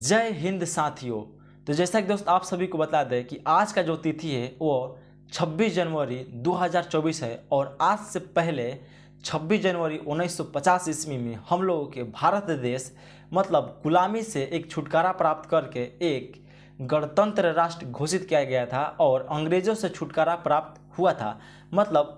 जय हिंद साथियों। तो जैसा कि दोस्त आप सभी को बता दें कि आज का जो तिथि है वो 26 जनवरी 2024 है और आज से पहले 26 जनवरी 1950 ईस्वी में हम लोगों के भारत देश मतलब गुलामी से एक छुटकारा प्राप्त करके एक गणतंत्र राष्ट्र घोषित किया गया था और अंग्रेज़ों से छुटकारा प्राप्त हुआ था। मतलब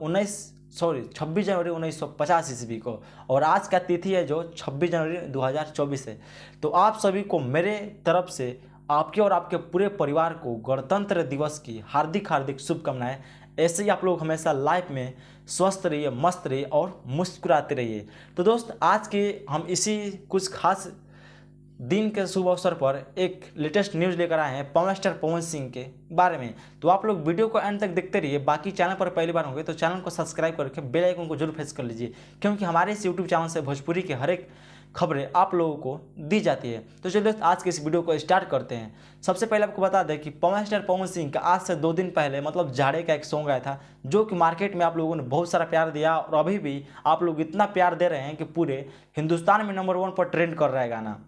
26 जनवरी 1950 ईस्वी को। और आज का तिथि है जो 26 जनवरी 2024 है। तो आप सभी को मेरे तरफ से आपके और आपके पूरे परिवार को गणतंत्र दिवस की हार्दिक हार्दिक शुभकामनाएं। ऐसे ही आप लोग हमेशा लाइफ में स्वस्थ रहिए, मस्त रहिए और मुस्कुराते रहिए। तो दोस्त आज के हम इसी कुछ खास दिन के शुभ अवसर पर एक लेटेस्ट न्यूज़ लेकर आए हैं पवन स्टार पवन सिंह के बारे में। तो आप लोग वीडियो को एंड तक देखते रहिए। बाकी चैनल पर पहली बार होंगे तो चैनल को सब्सक्राइब करके बेल आइकन को जरूर प्रेस कर लीजिए, क्योंकि हमारे इस यूट्यूब चैनल से भोजपुरी के हर एक खबरें आप लोगों को दी जाती है। तो चलिए दोस्त आज के इस वीडियो को स्टार्ट करते हैं। सबसे पहले आपको बता दें कि पवन स्टार पवन सिंह का आज से 2 दिन पहले मतलब जाड़े का एक सॉन्ग आया था, जो कि मार्केट में आप लोगों ने बहुत सारा प्यार दिया और अभी भी आप लोग इतना प्यार दे रहे हैं कि पूरे हिंदुस्तान में नंबर 1 पर ट्रेंड कर रहा है गाना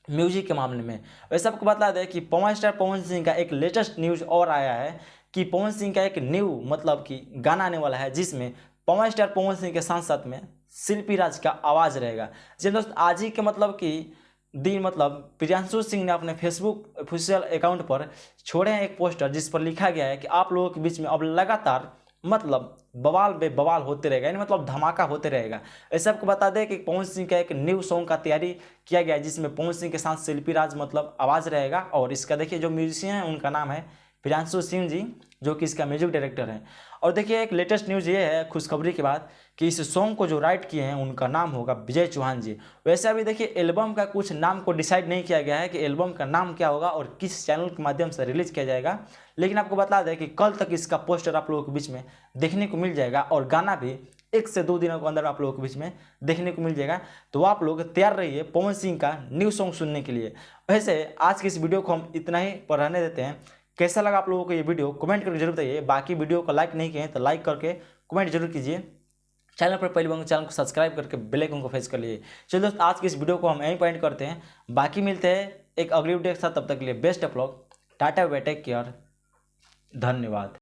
म्यूजिक के मामले में। वैसे आपको बता दें कि पवन स्टार पवन सिंह का एक लेटेस्ट न्यूज़ और आया है कि पवन सिंह का एक न्यू मतलब कि गाना आने वाला है, जिसमें पवन स्टार पवन सिंह के साथ साथ में शिल्पी राज का आवाज़ रहेगा। जी दोस्त, आज ही के मतलब कि दिन मतलब प्रियांशु सिंह ने अपने फेसबुक ऑफिशियल अकाउंट पर छोड़े हैं एक पोस्टर, जिस पर लिखा गया है कि आप लोगों के बीच में अब लगातार मतलब बवाल बे बवाल होते रहेगा, यानी मतलब धमाका होते रहेगा। ऐसे आपको बता दें कि पवन सिंह का एक न्यू सॉन्ग का तैयारी किया गया है, जिसमें पवन सिंह के साथ शिल्पी राज मतलब आवाज़ रहेगा। और इसका देखिए जो म्यूजिशियन है उनका नाम है प्रियांशु सिंह जी, जो कि इसका म्यूजिक डायरेक्टर है। और देखिए एक लेटेस्ट न्यूज़ ये है खुशखबरी के बाद कि इस सॉन्ग को जो राइट किए हैं उनका नाम होगा विजय चौहान जी। वैसे अभी देखिए एल्बम का कुछ नाम को डिसाइड नहीं किया गया है कि एल्बम का नाम क्या होगा और किस चैनल के माध्यम से रिलीज किया जाएगा, लेकिन आपको बता दें कि कल तक इसका पोस्टर आप लोगों के बीच में देखने को मिल जाएगा और गाना भी 1 से 2 दिनों के अंदर आप लोगों के बीच में देखने को मिल जाएगा। तो आप लोग तैयार रहिए पवन सिंह का न्यू सॉन्ग सुनने के लिए। वैसे आज की इस वीडियो को हम इतना ही पर रहने देते हैं। कैसा लगा आप लोगों को ये वीडियो कमेंट करके जरूर बताइए। बाकी वीडियो को लाइक नहीं किए तो लाइक करके कमेंट जरूर कीजिए। चैनल पर पहली बार चैनल को सब्सक्राइब करके बेल आइकन को प्रेस कर लिए। चलिए दोस्त आज की इस वीडियो को हम यहीं पॉइंट करते हैं। बाकी मिलते हैं एक अगली वीडियो के साथ, तब तक के लिए best of luck, tata bye take care, धन्यवाद।